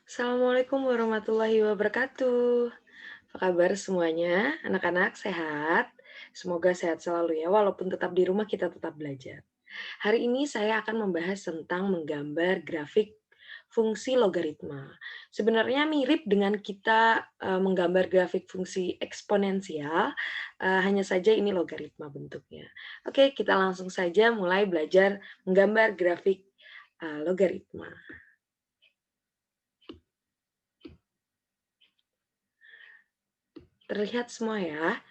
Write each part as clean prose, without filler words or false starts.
Assalamualaikum warahmatullahi wabarakatuh. Apa kabar semuanya? Anak-anak sehat? Semoga sehat selalu ya, walaupun tetap di rumah kita tetap belajar. Hari ini saya akan membahas tentang menggambar grafik fungsi logaritma. Sebenarnya mirip dengan kita menggambar grafik fungsi eksponensial, hanya saja ini logaritma bentuknya. Oke, kita langsung saja mulai belajar menggambar grafik logaritma. Terlihat semua ya.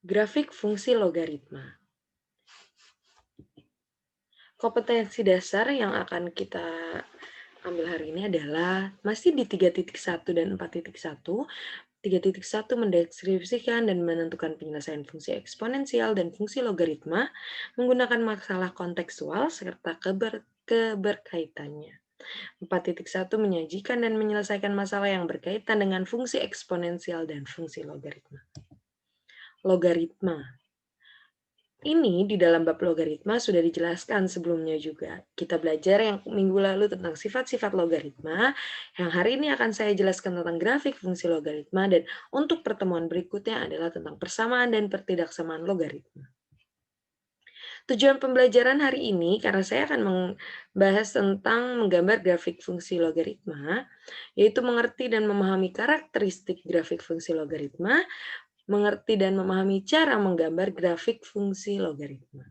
Grafik fungsi logaritma. Kompetensi dasar yang akan kita ambil hari ini adalah masih di 3.1 dan 4.1. 3.1 mendeskripsikan dan menentukan penyelesaian fungsi eksponensial dan fungsi logaritma menggunakan masalah kontekstual serta keberkaitannya. 4.1 menyajikan dan menyelesaikan masalah yang berkaitan dengan fungsi eksponensial dan fungsi logaritma. Logaritma. Ini di dalam bab logaritma sudah dijelaskan sebelumnya juga. Kita belajar yang minggu lalu tentang sifat-sifat logaritma, yang hari ini akan saya jelaskan tentang grafik fungsi logaritma, dan untuk pertemuan berikutnya adalah tentang persamaan dan pertidaksamaan logaritma. Tujuan pembelajaran hari ini, karena saya akan membahas tentang menggambar grafik fungsi logaritma, yaitu mengerti dan memahami karakteristik grafik fungsi logaritma, mengerti dan memahami cara menggambar grafik fungsi logaritma.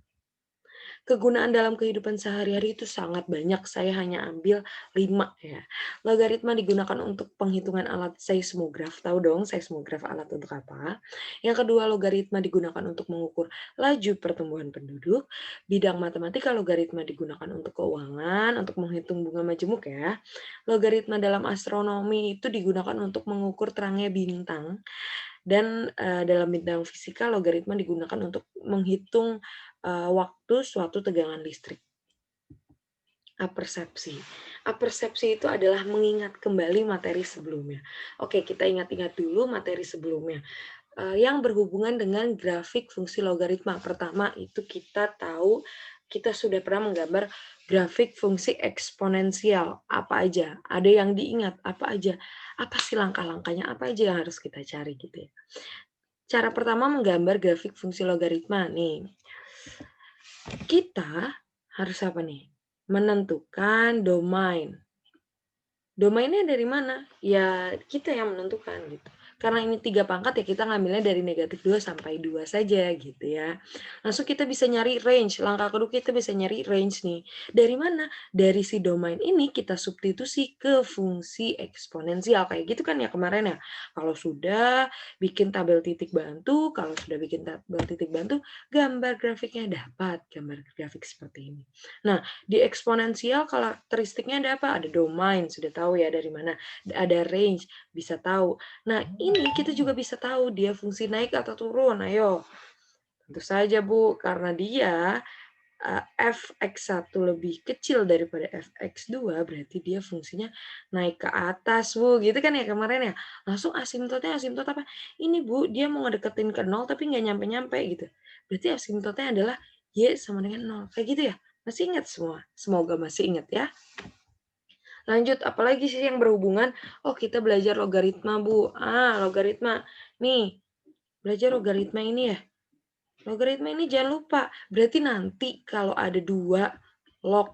Kegunaan dalam kehidupan sehari-hari itu sangat banyak, saya hanya ambil 5 ya. Logaritma digunakan untuk penghitungan alat seismograf, tahu dong seismograf alat untuk apa. Yang kedua, logaritma digunakan untuk mengukur laju pertumbuhan penduduk. Bidang matematika logaritma digunakan untuk keuangan, untuk menghitung bunga majemuk ya. Logaritma dalam astronomi itu digunakan untuk mengukur terangnya bintang. Dan dalam bidang fisika, logaritma digunakan untuk menghitung waktu suatu tegangan listrik. Apersepsi. Apersepsi itu adalah mengingat kembali materi sebelumnya. Oke, kita ingat-ingat dulu materi sebelumnya. Yang berhubungan dengan grafik fungsi logaritma. Pertama itu kita tahu, kita sudah pernah menggambar grafik fungsi eksponensial. Apa aja? Ada yang diingat? Apa aja? Apa sih langkah-langkahnya? Apa aja yang harus kita cari gitu ya? Cara pertama menggambar grafik fungsi logaritma nih. Kita harus apa nih? Menentukan domain. Domainnya dari mana? Ya kita yang menentukan gitu. Karena ini 3 pangkat ya kita ngambilnya dari -2 sampai 2 saja gitu ya. Langsung kita bisa nyari range, langkah kedua kita bisa nyari range nih. Dari mana? Dari si domain ini kita substitusi ke fungsi eksponensial, kayak gitu kan ya kemarin ya. Kalau sudah bikin tabel titik bantu, kalau sudah bikin tabel titik bantu, gambar grafiknya dapat, gambar grafik seperti ini. Nah, di eksponensial karakteristiknya ada apa? Ada domain, sudah tahu ya dari mana. Ada range, bisa tahu. Nah, ini kita juga bisa tahu dia fungsi naik atau turun. Ayo. Tentu saja, Bu, karena dia fx1 lebih kecil daripada fx2, berarti dia fungsinya naik ke atas, Bu. Gitu kan ya kemarin ya? Langsung asimtotnya asimtot apa? Ini, Bu, dia mau ngedeketin ke 0 tapi nggak nyampe-nyampe gitu. Berarti asimtotnya adalah y sama dengan 0. Kayak gitu ya? Masih ingat semua? Semoga masih ingat ya. Lanjut, apalagi sih yang berhubungan? Oh, kita belajar logaritma, Bu. Logaritma. Nih, belajar logaritma ini ya. Logaritma ini jangan lupa. Berarti nanti kalau ada 2 log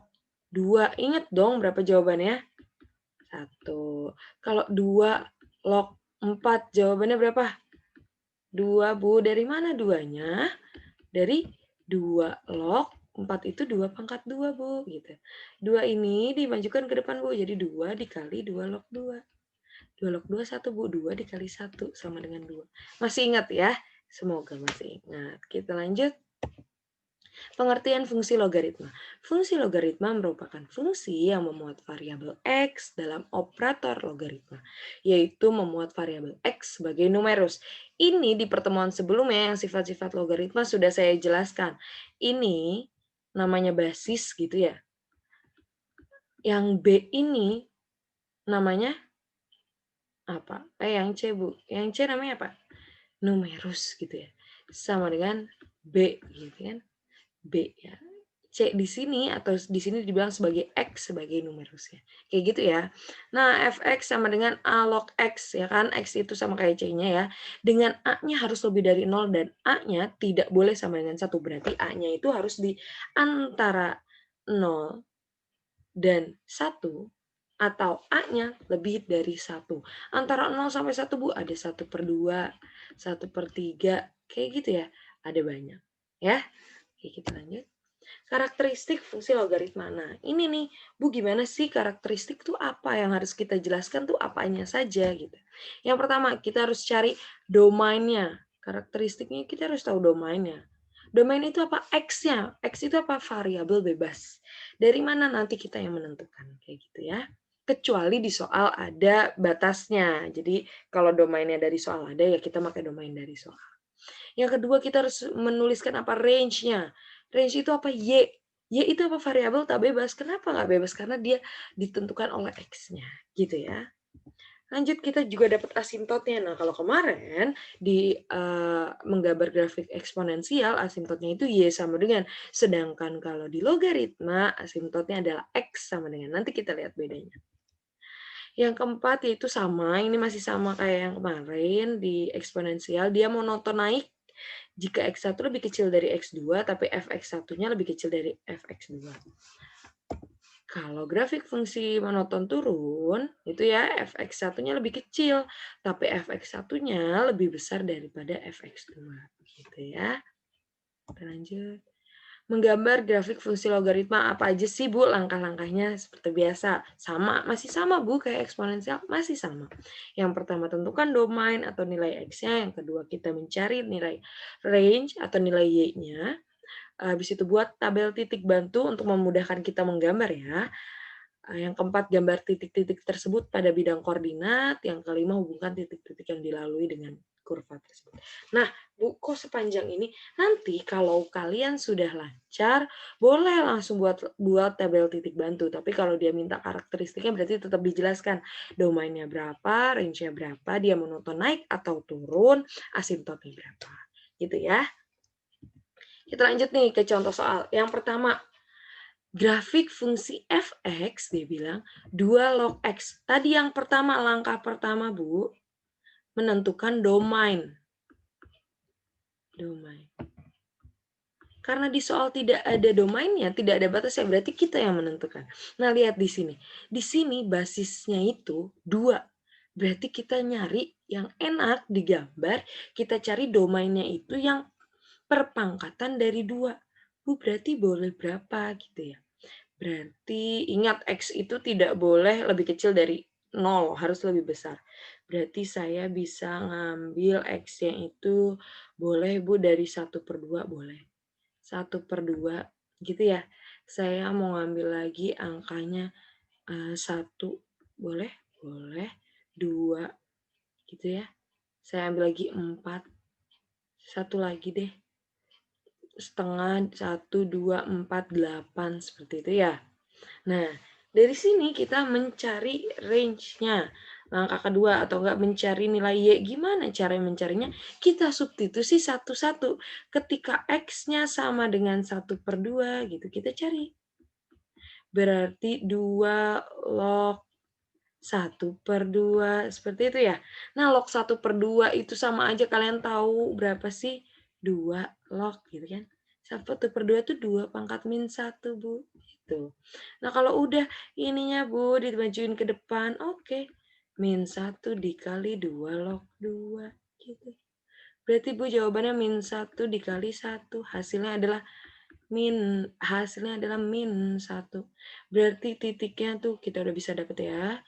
2, ingat dong berapa jawabannya? 1. Kalau 2 log 4, jawabannya berapa? 2, Bu. Dari mana 2-nya? Dari 2 log 4 itu 2 pangkat 2, Bu, gitu. 2 ini dimajukan ke depan, Bu, jadi 2 dikali 2 log 2. 2 log 2, 1, Bu. 2 dikali 1 sama dengan 2. Masih ingat ya? Semoga masih ingat. Kita lanjut. Pengertian fungsi logaritma. Fungsi logaritma merupakan fungsi yang memuat variabel x dalam operator logaritma, yaitu memuat variabel x sebagai numerus. Ini di pertemuan sebelumnya yang sifat-sifat logaritma sudah saya jelaskan. Ini namanya basis gitu ya. Yang B ini namanya apa? Yang C, Bu. Yang C namanya apa? Numerus gitu ya. Sama dengan B gitu kan. B ya. C di sini atau di sini dibilang sebagai X sebagai numerusnya. Kayak gitu ya. Nah, Fx sama dengan A log X ya kan. X itu sama kayak C-nya ya. Dengan A-nya harus lebih dari 0 dan A-nya tidak boleh sama dengan 1. Berarti A-nya itu harus di antara 0 dan 1 atau A-nya lebih dari 1. Antara 0 sampai 1 Bu, ada 1/2, 1/3, kayak gitu ya. Ada banyak. Ya, oke kita lanjut. Karakteristik fungsi logaritma. Nah, ini nih, Bu, gimana sih karakteristik tuh apa yang harus kita jelaskan tuh apanya saja gitu. Yang pertama, kita harus cari domainnya. Karakteristiknya kita harus tahu domainnya. Domain itu apa? X-nya. X itu apa? Variabel bebas. Dari mana nanti kita yang menentukan kayak gitu ya. Kecuali di soal ada batasnya. Jadi kalau domainnya dari soal ada ya kita pakai domain dari soal. Yang kedua kita harus menuliskan apa range-nya. Range itu apa? Y. Y itu apa? Variabel tak bebas. Kenapa nggak bebas? Karena dia ditentukan oleh X-nya. Gitu ya. Lanjut kita juga dapat asimptotnya. Nah kalau kemarin di menggambar grafik eksponensial asimptotnya itu Y sama dengan. Sedangkan kalau di logaritma asimptotnya adalah X sama dengan. Nanti kita lihat bedanya. Yang keempat yaitu sama, ini masih sama kayak yang kemarin di eksponensial, dia monoton naik jika X1 lebih kecil dari X2, tapi Fx1-nya lebih kecil dari Fx2. Kalau grafik fungsi monoton turun, itu ya Fx1-nya lebih kecil, tapi Fx1-nya lebih besar daripada Fx2. Gitu ya. Kita lanjut. Menggambar grafik fungsi logaritma apa aja sih Bu langkah-langkahnya seperti biasa? Sama, masih sama Bu kayak eksponensial, masih sama. Yang pertama tentukan domain atau nilai X-nya, yang kedua kita mencari nilai range atau nilai Y-nya. Habis itu buat tabel titik bantu untuk memudahkan kita menggambar ya. Yang keempat, gambar titik-titik tersebut pada bidang koordinat. Yang kelima, hubungkan titik-titik yang dilalui dengan kurva tersebut. Nah, Bu, kok sepanjang ini? Nanti kalau kalian sudah lancar, boleh langsung buat tabel titik bantu. Tapi kalau dia minta karakteristiknya berarti tetap dijelaskan. Domainnya berapa, range-nya berapa, dia monoton naik atau turun, asimptotnya berapa. Gitu ya. Kita lanjut nih ke contoh soal. Yang pertama, grafik fungsi fx, dia bilang, 2 log x. Tadi yang pertama, langkah pertama, Bu, menentukan domain. Karena di soal tidak ada domainnya, tidak ada batasnya, berarti kita yang menentukan. Nah, lihat di sini. Di sini basisnya itu 2. Berarti kita nyari yang enak digambar, kita cari domainnya itu yang perpangkatan dari 2. Bu, berarti boleh berapa gitu ya? Berarti ingat X itu tidak boleh lebih kecil dari 0, harus lebih besar. Berarti saya bisa ngambil X-nya itu boleh Bu dari 1/2 boleh. 1/2 gitu ya. Saya mau ngambil lagi angkanya 1 boleh? Boleh. 2 gitu ya. Saya ambil lagi 4. 1 lagi deh. Setengah, 1, 2, 4, 8 seperti itu ya. Nah, dari sini kita mencari range-nya. Langkah kedua atau enggak mencari nilai Y. Gimana cara mencarinya? Kita substitusi satu-satu. Ketika X-nya sama dengan 1/2 gitu, kita cari. Berarti 2 log 1/2 seperti itu ya. Nah, log 1/2 itu sama aja kalian tahu berapa sih? 2 log gitu kan. 1/2 itu 2 pangkat min 1, Bu. Gitu. Nah, kalau udah ininya, Bu, dimajuin ke depan, oke. Min 1 dikali 2 log 2 gitu. Berarti Bu jawabannya min 1 dikali 1. Hasilnya adalah min 1. Berarti titiknya tuh kita udah bisa dapet ya.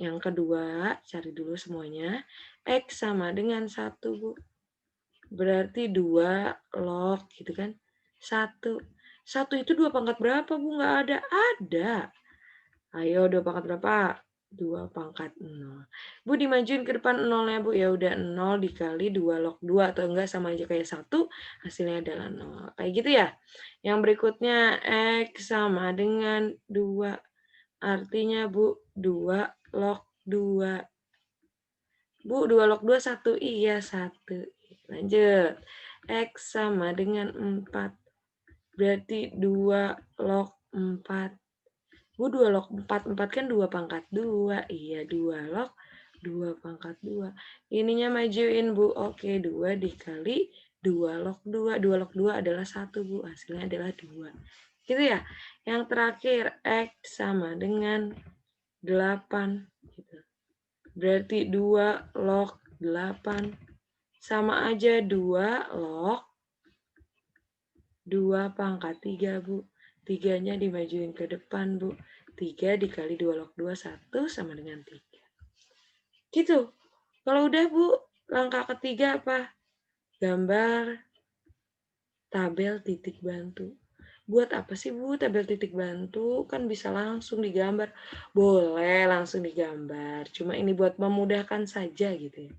Yang kedua, cari dulu semuanya. X sama dengan 1, Bu. Berarti 2 log, gitu kan. 1. 1 itu 2 pangkat berapa, Bu? Nggak ada. Ada. Ayo, 2 pangkat berapa? 2 pangkat 0. Bu, dimajuin ke depan 0-nya, Bu. Ya udah 0 dikali 2 log 2. Atau enggak sama aja kayak 1. Hasilnya adalah 0. Kayak gitu ya. Yang berikutnya, X sama dengan 2. Artinya, Bu, 2 log 2. Bu, 2 log 2, 1. Iya, 1. Lanjut. X sama dengan 4. Berarti 2 log 4. Bu, 2 log 4. 4 kan 2 pangkat 2. Iya, 2 log 2 pangkat 2. Ininya majuin, Bu. Oke, 2 dikali 2 log 2. 2 log 2 adalah 1, Bu. Hasilnya adalah 2. Gitu ya. Yang terakhir, X sama dengan 8. Gitu. Berarti 2 log 8. Sama aja 2 log 2 pangkat 3, Bu. 3-nya dimajuin ke depan, Bu. 3 dikali 2 log 2, 1 sama dengan 3. Gitu. Kalau udah, Bu, langkah ketiga apa? Gambar tabel titik bantu. Buat apa sih, Bu, tabel titik bantu? Kan bisa langsung digambar. Boleh langsung digambar. Cuma ini buat memudahkan saja gitu ya.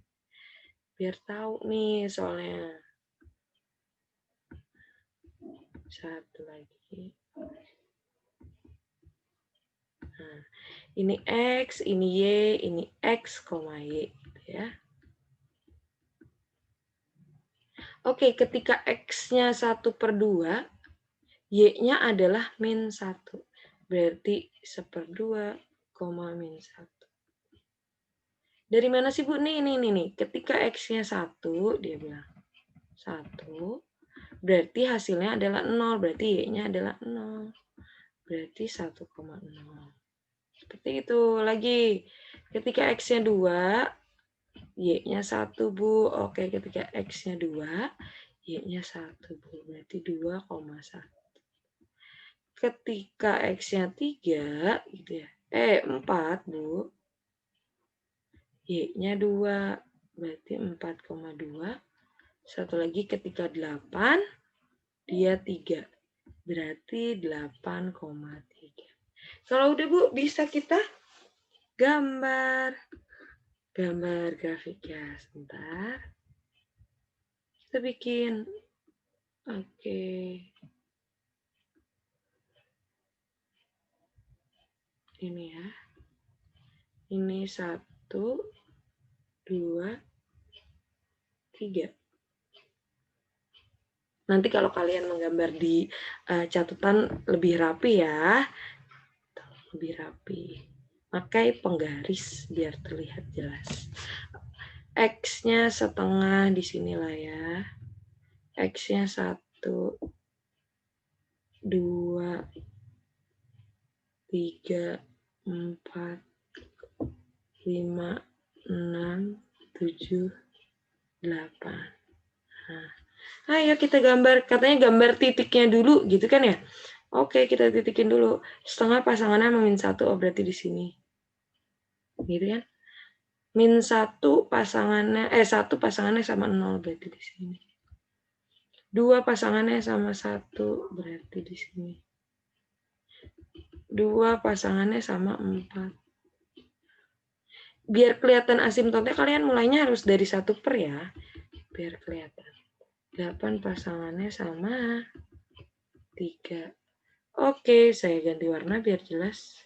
Biar tahu nih soalnya. Satu lagi. Nah, ini X, ini Y, ini X, Y. Gitu ya. Oke, ketika X-nya 1/2, Y-nya adalah min 1. Berarti 1/2, min 1. Dari mana sih, Bu? Nih. Ketika X-nya 1, dia bilang 1, berarti hasilnya adalah 0. Berarti Y-nya adalah 0. Berarti 1,0. Seperti itu. Lagi, ketika X-nya 2, Y-nya 1, Bu. Oke, ketika X-nya 2, Y-nya 1, Bu. Berarti 2,1. Ketika X-nya 3, gitu ya. 4, Bu. Y-nya 2, berarti 4,2. Satu lagi ketika 8, dia 3. Berarti 8,3. Kalau udah, Bu, bisa kita gambar. Gambar grafiknya. Sebentar. Kita bikin. Oke. Ini ya. Ini 1, 2, 3. Nanti kalau kalian menggambar di catatan lebih rapi ya. Lebih rapi. Pakai penggaris biar terlihat jelas. X-nya setengah di sinilah ya. X-nya 1, 2, 3, 4, 5, 6, 7, 8. Nah, ayo kita gambar. Katanya gambar titiknya dulu gitu kan ya. Oke, kita titikin dulu. Setengah pasangannya sama min 1. Oh, berarti di sini. Gitu kan. Min 1 pasangannya, 1 pasangannya sama 0. Berarti di sini. 2 pasangannya sama 1. Berarti di sini. 2 pasangannya sama 4. Biar kelihatan asimptotnya, kalian mulainya harus dari 1 per ya. Biar kelihatan. 8 pasangannya sama 3. Oke, saya ganti warna biar jelas.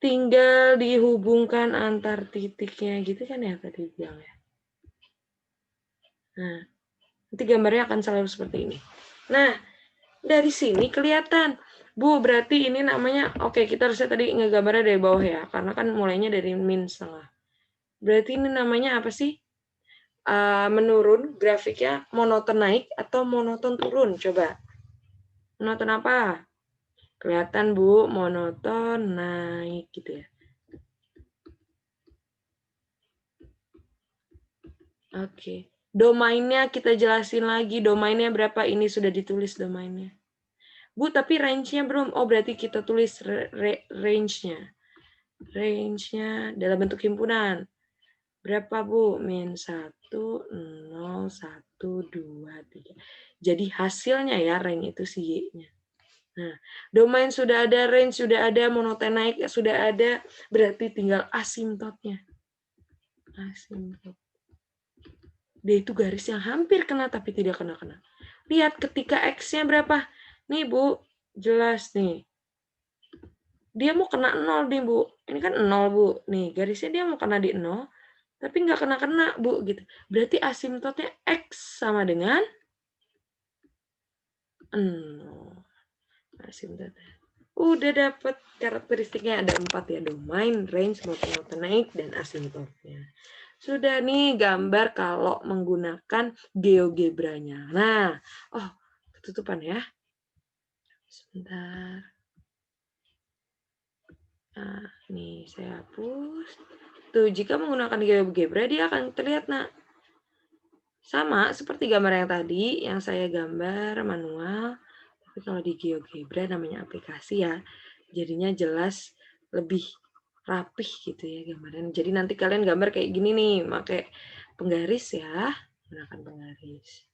Tinggal dihubungkan antar titiknya gitu kan ya tadi bilang ya. Nah, nanti gambarnya akan selalu seperti ini. Nah, dari sini kelihatan. Bu, berarti ini namanya, oke, kita harusnya tadi ngegambarnya dari bawah ya, karena kan mulainya dari min setengah. Berarti ini namanya apa sih? Menurun grafiknya monoton naik atau monoton turun? Coba. Monoton apa? Kelihatan, Bu, monoton naik gitu ya. Oke. Domainnya kita jelasin lagi. Domainnya berapa? Ini sudah ditulis domainnya. Bu, tapi range-nya belum. Oh, berarti kita tulis range-nya. Range-nya dalam bentuk himpunan. Berapa, Bu? Min 1, 0, 1, 2, 3. Jadi hasilnya ya, range itu si Y-nya. Nah, domain sudah ada, range sudah ada, monoton naik sudah ada, berarti tinggal asimptotnya. Asimptot. Dia itu garis yang hampir kena tapi tidak kena-kena. Lihat ketika X-nya berapa? Nih, Bu, jelas nih. Dia mau kena 0 nih, Bu. Ini kan 0, Bu. Nih, garisnya dia mau kena di 0, tapi nggak kena-kena, Bu. Gitu. Berarti asimptotnya X sama dengan 0. Asymptote. Udah dapat karakteristiknya, ada 4 ya, domain, range, monotonik, dan asimptotnya. Sudah nih gambar kalau menggunakan GeoGebra-nya. Nah, ketutupan ya. Sebentar. Nah, ini saya hapus. Tuh, jika menggunakan GeoGebra dia akan terlihat, nah. Sama seperti gambar yang tadi, yang saya gambar manual. Tapi kalau di GeoGebra namanya aplikasi ya, jadinya jelas lebih rapih gitu ya gambaran. Jadi nanti kalian gambar kayak gini nih, pakai penggaris ya, gunakan penggaris.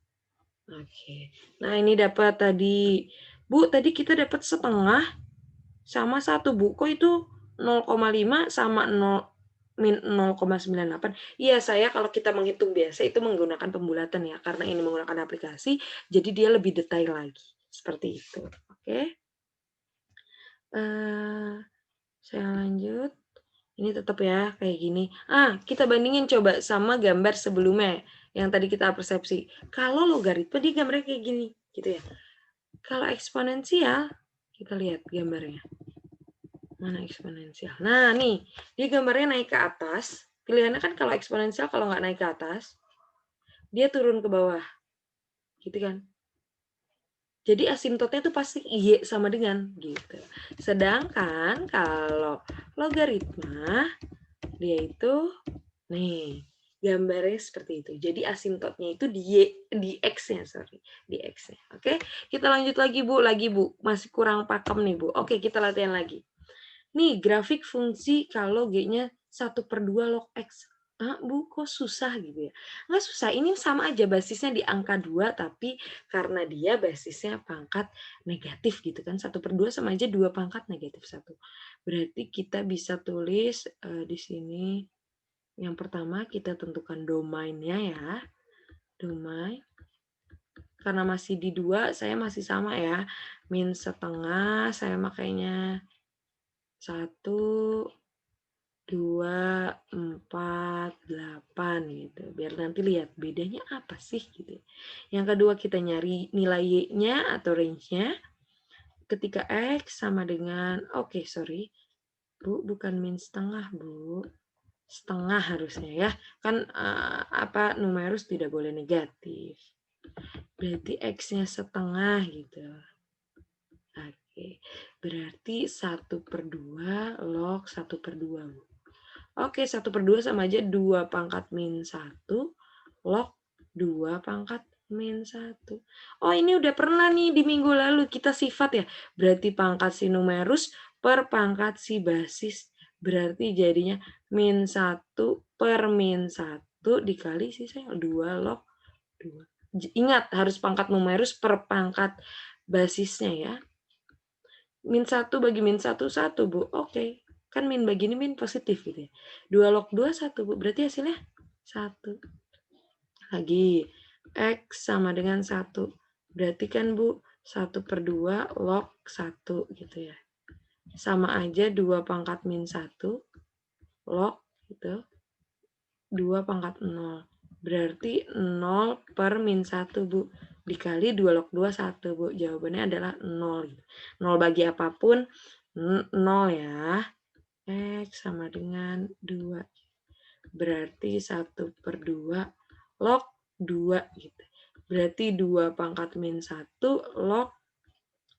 Oke. Nah, ini dapat tadi. Bu, tadi kita dapat setengah sama 1, Bu. Kok itu 0,5 sama 0 min 0,98. Iya, saya kalau kita menghitung biasa itu menggunakan pembulatan ya, karena ini menggunakan aplikasi, jadi dia lebih detail lagi. Seperti itu. Oke. Saya lanjut. Ini tetap ya, kayak gini. Kita bandingin coba sama gambar sebelumnya, yang tadi kita persepsi. Kalau logaritma, dia gambarnya kayak gini, gitu ya. Kalau eksponensial, kita lihat gambarnya. Mana eksponensial? Nah, nih, dia gambarnya naik ke atas. Pilihannya kan kalau eksponensial, kalau nggak naik ke atas, dia turun ke bawah. Gitu kan? Jadi asimptotnya itu pasti Y sama dengan, gitu. Sedangkan kalau logaritma, dia itu, nih, gambarnya seperti itu. Jadi asimptotnya itu di X-nya, sorry. Di X-nya. Oke, kita lanjut lagi, Bu. Masih kurang pakem nih, Bu. Oke, kita latihan lagi. Nih, grafik fungsi kalau G-nya 1/2 log X. Bu, kok susah gitu ya? Nggak susah, ini sama aja basisnya di angka 2, tapi karena dia basisnya pangkat negatif gitu kan. 1/2 sama aja 2 pangkat negatif 1. Berarti kita bisa tulis di sini, yang pertama kita tentukan domainnya ya. Domain. Karena masih di 2, saya masih sama ya. Min setengah, saya makainya 1, 2, 4, 8 gitu. Biar nanti lihat bedanya apa sih gitu. Yang kedua kita nyari nilai Y-nya atau range-nya. Ketika X sama dengan, sorry. Bu, bukan min setengah, Bu. Setengah harusnya ya. Kan numerus tidak boleh negatif. Berarti X-nya setengah gitu. Oke. Berarti 1/2 log 1/2, Bu. Oke, 1/2 sama aja 2 pangkat min 1 log 2 pangkat min 1. Ini udah pernah nih di minggu lalu kita sifat ya. Berarti pangkat si numerus per pangkat si basis. Berarti jadinya min 1 per min 1 dikali sisanya 2 log 2. Ingat, harus pangkat numerus per pangkat basisnya ya. Min 1 bagi min 1, 1, Bu. Oke. Kan min bagi ini min positif gitu ya. 2 log 2, 1, Bu. Berarti hasilnya 1. Lagi. X sama dengan 1. Berarti kan, Bu, 1/2 log 1 gitu ya. Sama aja 2 pangkat min 1 log gitu. 2 pangkat 0. Berarti 0 per min 1, Bu. Dikali 2 log 2, 1, Bu. Jawabannya adalah 0. 0 bagi apapun, 0 ya. X sama dengan 2. Berarti 1/2 log 2 gitu. Berarti 2 pangkat min 1 log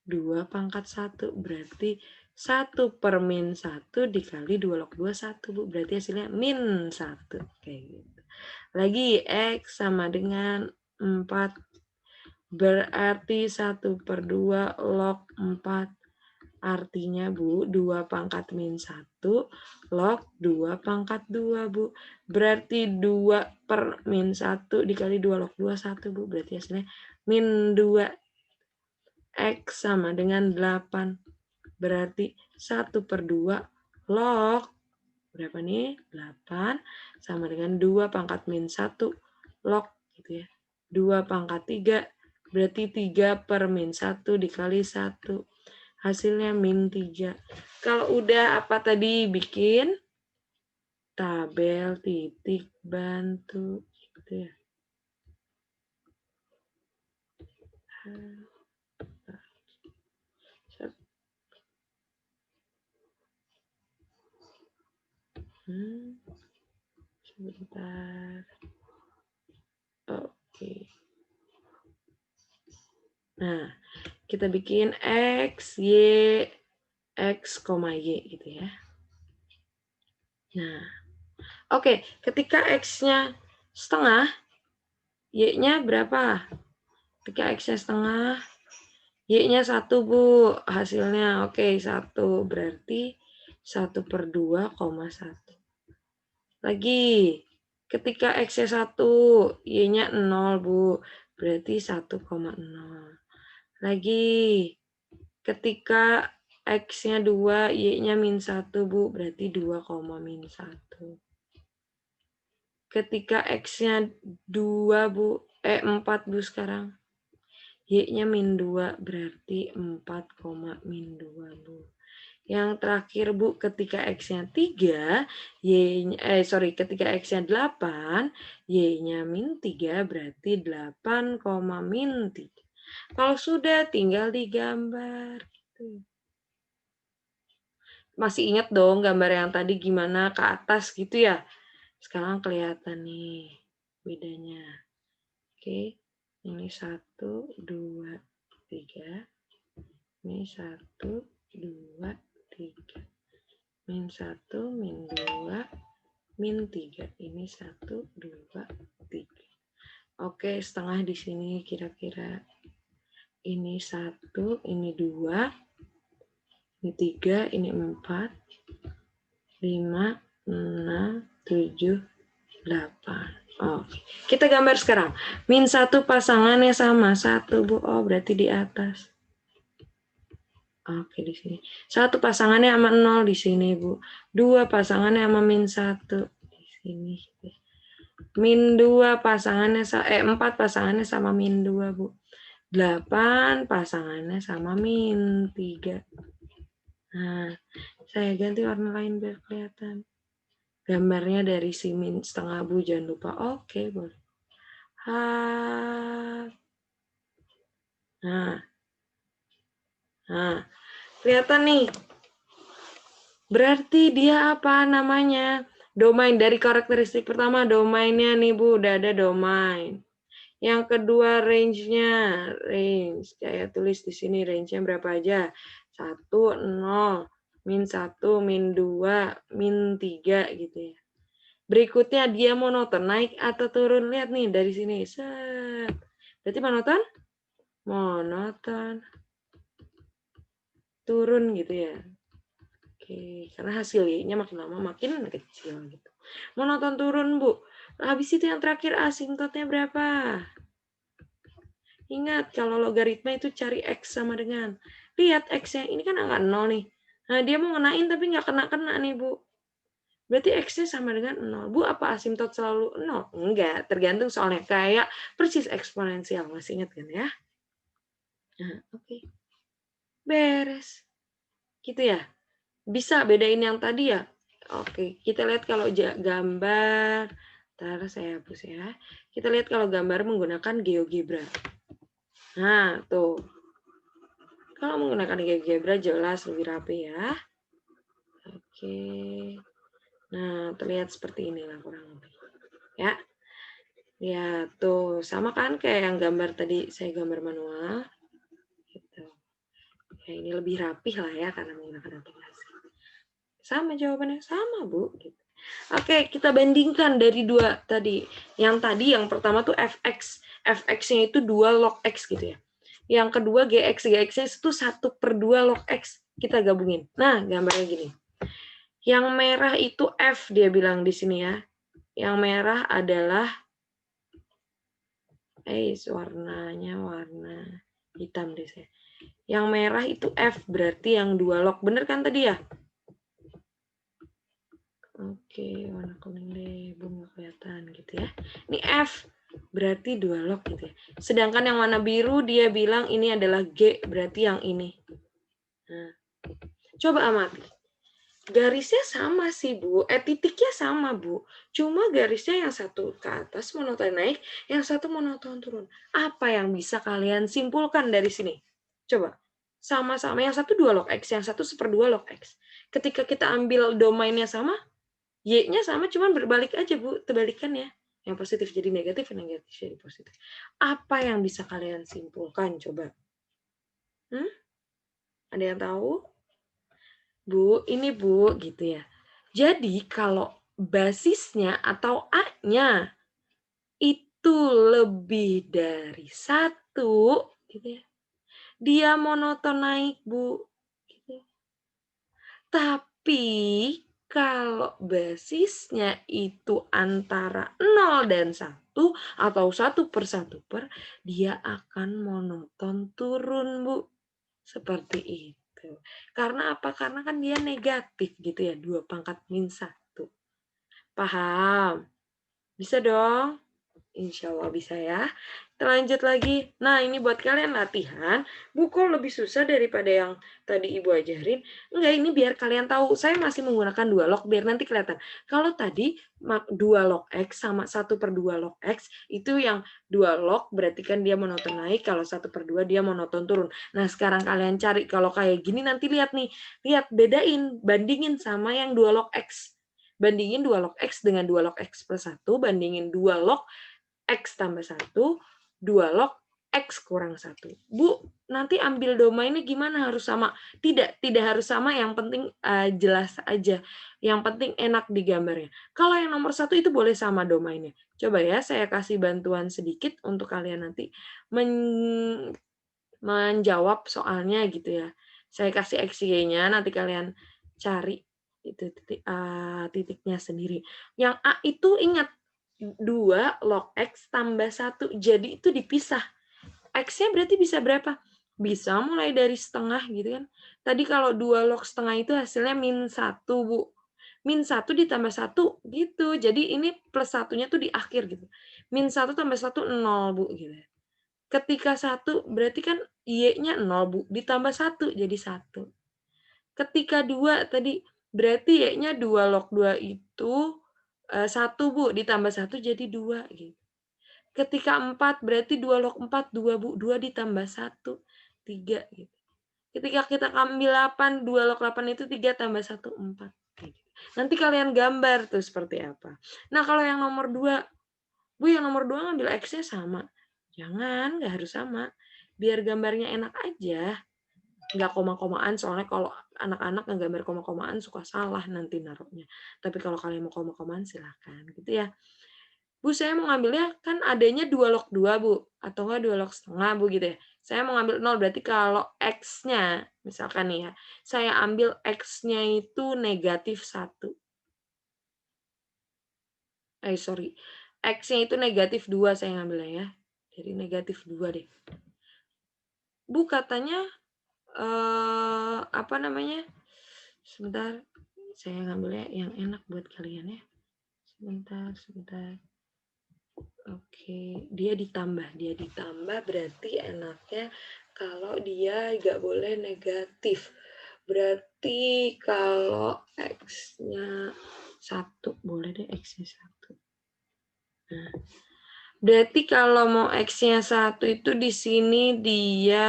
2 pangkat 1. Berarti 1 per min 1 dikali 2 log 2, 1, Bu. Berarti hasilnya min 1. Kayak gitu. Lagi X sama dengan 4. Berarti 1/2 log 4. Artinya, Bu, 2 pangkat min 1 log 2 pangkat 2, Bu. Berarti 2 per min 1 dikali 2 log 2, 1, Bu. Berarti hasilnya min 2. X sama dengan 8. Berarti 1/2 log, berapa nih? 8 sama dengan 2 pangkat min 1 log, gitu ya. 2 pangkat 3, berarti 3 per min 1 dikali 1. Hasilnya min 3. Kalau udah apa tadi bikin tabel titik bantu gitu ya. Sebentar. Oke. Nah, kita bikin X, Y, X, Y gitu ya. Nah, oke. Ketika X-nya setengah, Y-nya berapa? Ketika X-nya setengah, Y-nya 1, Bu. Hasilnya, oke, 1. Berarti 1/2,1. Lagi, ketika X-nya 1, Y-nya 0, Bu. Berarti 1,0. Lagi, ketika X-nya 2, Y-nya -1, Bu. Berarti 2,-1. Ketika X-nya 2, Bu. 4, Bu, sekarang. Y-nya -2, berarti 4,-2, Bu. Yang terakhir, Bu, ketika X-nya 3, ketika X-nya 8, Y-nya -3, berarti 8,-3. Kalau sudah, tinggal digambar. Gitu. Masih ingat dong gambar yang tadi gimana ke atas gitu ya? Sekarang kelihatan nih bedanya. Oke, ini 1, 2, 3. Ini 1, 2, 3. -1, -2, -3. Ini 1, 2, 3. Oke, setengah di sini kira-kira. Ini 1, ini 2, ini 3, ini 4, 5, 6, 7, 8. Oke, kita gambar sekarang. -1 pasangannya sama 1, Bu. Oh, berarti di atas. Oke, di sini. 1 pasangannya sama 0 di sini, Bu. 2 pasangannya sama -1 di sini. -2 pasangannya 4 pasangannya sama -2, Bu. 8 pasangannya sama -3. Nah, saya ganti warna lain biar kelihatan. Gambarnya dari si setengah, Bu, jangan lupa. Oke, boleh. Nah, kelihatan nih. Berarti dia apa namanya? Domain. Dari karakteristik pertama, domainnya nih, Bu, udah ada domain. Yang kedua, range-nya. Range. Saya tulis di sini range-nya berapa aja. 1, 0, -1, -2, -3 gitu ya. Berikutnya dia monoton, naik atau turun. Lihat nih dari sini. Set. Berarti monoton? Monoton. Turun gitu ya. Oke, karena hasil Y-nya makin lama makin kecil gitu. Monoton turun, Bu. Habis itu yang terakhir asimptotnya berapa? Ingat, kalau logaritma itu cari X sama dengan. Lihat X-nya, ini kan angka 0 nih. Nah, dia mau ngenain tapi nggak kena-kena nih, Bu. Berarti X-nya sama dengan 0. Bu, apa asimptot selalu 0? Enggak, tergantung soalnya. Kayak persis eksponensial. Masih ingat kan ya? Nah, oke. Beres. Gitu ya? Bisa bedain yang tadi ya? Oke, kita lihat kalau gambar. Ntar saya hapus ya. Kita lihat kalau gambar menggunakan GeoGebra. Nah, tuh. Kalau menggunakan GeoGebra jelas lebih rapi ya. Oke. Nah, terlihat seperti inilah kurang lebih. Ya. Ya, tuh. Sama kan kayak yang gambar tadi saya gambar manual. Gitu. Ya, ini lebih rapih lah ya karena menggunakan aplikasi. Sama jawabannya, sama, Bu. Gitu. Oke, kita bandingkan dari dua tadi. Yang pertama tuh fx. Fx-nya itu 2 log x gitu ya. Yang kedua gx. Gx-nya itu 1/2 log x. Kita gabungin. Nah, gambarnya gini. Yang merah itu f, dia bilang di sini ya. Yang merah adalah warnanya warna hitam deh saya. Yang merah itu f, berarti yang 2 log. Bener kan tadi ya? Oke, warna kuning deh, bunga kelihatan gitu ya. Ini F, berarti 2 log gitu ya. Sedangkan yang warna biru dia bilang ini adalah G, berarti yang ini. Nah, coba amati. Garisnya sama sih, Bu. Titiknya sama, Bu. Cuma garisnya yang satu ke atas monoton naik, yang satu monoton turun. Apa yang bisa kalian simpulkan dari sini? Coba. Sama-sama. Yang satu 2 log X, yang satu 1/2 log X. Ketika kita ambil domainnya sama, Y-nya sama, cuman berbalik aja, Bu, terbalikannya. Yang positif jadi negatif, yang negatif jadi positif. Apa yang bisa kalian simpulkan, coba? Ada yang tahu? Bu, ini Bu, gitu ya. Jadi, kalau basisnya atau A-nya itu lebih dari 1, gitu ya, dia monoton naik, Bu. Gitu. Tapi kalau basisnya itu antara 0 dan 1 atau 1/1, dia akan monoton turun, Bu. Seperti itu. Karena apa? Karena kan dia negatif gitu ya, 2⁻⁻1. Paham? Bisa dong? Insya Allah bisa ya. Kita lanjut lagi. Nah, ini buat kalian latihan. Bu, kok lebih susah daripada yang tadi Ibu ajarin? Enggak, ini biar kalian tahu. Saya masih menggunakan 2 log, biar nanti kelihatan. Kalau tadi 2 log X sama 1/2 log X, itu yang 2 log berarti kan dia monoton naik, kalau 1/2 dia monoton turun. Nah, sekarang kalian cari. Kalau kayak gini nanti lihat nih. Lihat, bedain, bandingin sama yang 2 log X. Bandingin 2 log X dengan 2 log X plus 1, bandingin 2 log X tambah 1, 2 log X kurang 1. Bu, nanti ambil domainnya gimana? Harus sama? Tidak harus sama, yang penting jelas aja. Yang penting enak digambarnya. Kalau yang nomor 1 itu boleh sama domainnya. Coba ya, saya kasih bantuan sedikit untuk kalian nanti menjawab soalnya gitu ya. Saya kasih XY-nya, nanti kalian cari itu titiknya sendiri. Yang A itu ingat, 2 log X tambah 1. Jadi itu dipisah. X-nya berarti bisa berapa? Bisa mulai dari setengah gitu kan. Tadi kalau 2 log setengah itu hasilnya -1, Bu. -1 ditambah 1 gitu. Jadi ini plus satunya tuh di akhir gitu. -1 tambah 1, 0, Bu. Gitu. Ketika 1 berarti kan Y-nya 0, Bu. Ditambah 1 jadi 1. Ketika 2 tadi berarti Y-nya 2 log 2 itu 1, Bu, ditambah 1 jadi 2 gitu. Ketika 4 berarti 2 log 4 2, Bu, 2 ditambah 1 3 gitu. Ketika kita ambil 8, 2 log 8 itu 3 tambah 1 4 gitu. Nanti kalian gambar tuh seperti apa. Nah, kalau yang nomor 2, Bu, yang nomor 2 ngambil X-nya sama. Jangan, nggak harus sama. Biar gambarnya enak aja. Nggak koma-komaan, soalnya kalau anak-anak ngegambar koma-komaan suka salah nanti naruhnya. Tapi kalau kalian mau koma-komaan silahkan gitu ya. Bu, saya mau ngambilnya kan adanya 2 log 2, Bu. Atau enggak 2 log setengah, Bu, gitu ya. Saya mau ngambil 0, berarti kalau X-nya, misalkan nih ya, saya ambil X-nya itu negatif 1. Sorry. X-nya itu negatif 2 saya ngambilnya ya. Jadi negatif 2 deh. Bu, katanya, apa namanya, sebentar, saya ngambilnya yang enak buat kalian ya. Sebentar. Oke, dia ditambah berarti enaknya kalau dia nggak boleh negatif. Berarti kalau X-nya 1, boleh deh X-nya 1. Nah, berarti kalau mau X-nya 1 itu di sini dia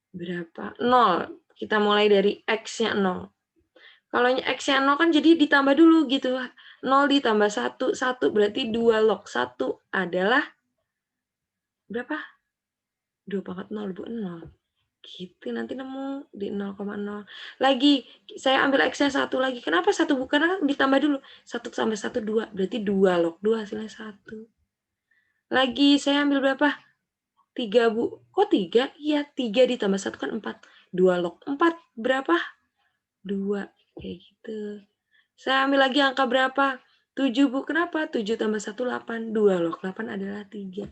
berapa? 0. Kita mulai dari X-nya 0. Kalau X-nya 0 kan jadi ditambah dulu gitu. 0 ditambah 1, 1 berarti 2 log 1 adalah berapa? 2/0, Bu, 0. Gitu, nanti nemu di 0,0. Lagi, saya ambil X-nya 1 lagi. Kenapa 1, Bu? Karena ditambah dulu. 1 tambah 1, 2. Berarti 2 log 2 hasilnya 1. Lagi, saya ambil berapa? 3, Bu. Kok 3? Iya, 3 ditambah 1 kan 4. 2 log 4 berapa? 2. Kayak gitu. Saya ambil lagi angka berapa? 7, Bu. Kenapa? 7 tambah 1, 8. 2 log 8 adalah 3.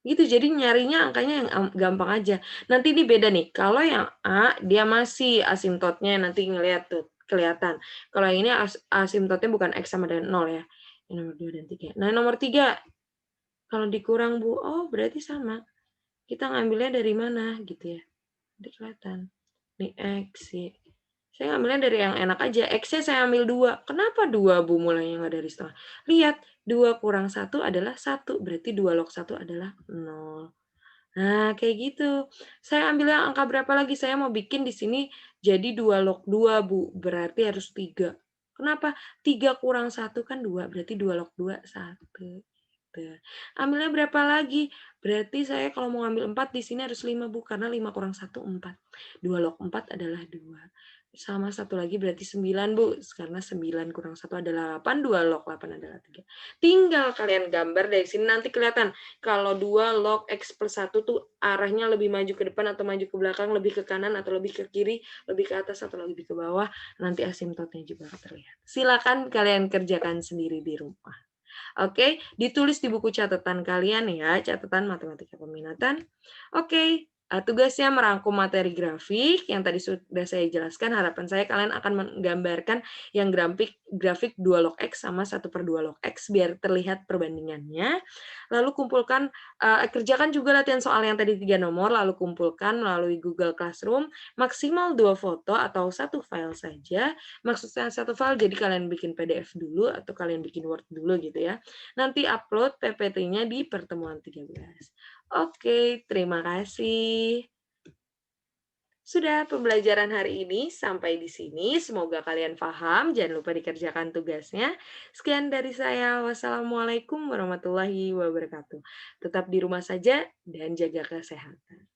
Gitu, jadi nyarinya angkanya yang gampang aja. Nanti ini beda nih, kalau yang A, dia masih asimptotnya, nanti ngeliat tuh, kelihatan. Kalau yang ini asimptotnya bukan X sama dengan 0 ya. Yang nomor 2 dan 3. Nah, nomor 3, kalau dikurang, Bu, oh berarti sama. Kita ngambilnya dari mana gitu ya. Nanti kelihatan. Nih X, Y. Saya ngambilnya dari yang enak aja. X-nya saya ambil 2. Kenapa 2, Bu, mulainya nggak dari setengah? Lihat, 2 kurang 1 adalah 1. Berarti 2 log 1 adalah 0. Nah, kayak gitu. Saya ambilnya angka berapa lagi? Saya mau bikin di sini jadi 2 log 2 Bu, berarti harus 3. Kenapa? 3 kurang 1 kan 2, berarti 2 log 2, 1. Gitu. Ambilnya berapa lagi? Berarti saya kalau mau ngambil 4 di sini harus 5 Bu, karena 5 kurang 1, 4. 2 log 4 adalah 2. Sama satu lagi berarti 9 Bu, karena 9 kurang 1 adalah 8, 2 log 8 adalah 3. Tinggal kalian gambar dari sini nanti kelihatan kalau 2 log X plus 1 tuh arahnya lebih maju ke depan atau maju ke belakang, lebih ke kanan atau lebih ke kiri, lebih ke atas atau lebih ke bawah, nanti asimptotnya juga terlihat. Silakan kalian kerjakan sendiri di rumah. Oke, ditulis di buku catatan kalian ya, catatan matematika peminatan. Oke, tugasnya merangkum materi grafik yang tadi sudah saya jelaskan. Harapan saya kalian akan menggambarkan yang grafik 2 log X sama 1/2 log X biar terlihat perbandingannya. Lalu kerjakan juga latihan soal yang tadi 3 nomor, lalu kumpulkan melalui Google Classroom, maksimal 2 foto atau 1 file saja. Maksudnya 1 file jadi kalian bikin PDF dulu atau kalian bikin Word dulu gitu ya. Nanti upload PPT-nya di pertemuan 13. Oke, terima kasih. Sudah pembelajaran hari ini sampai di sini. Semoga kalian paham. Jangan lupa dikerjakan tugasnya. Sekian dari saya. Wassalamualaikum warahmatullahi wabarakatuh. Tetap di rumah saja dan jaga kesehatan.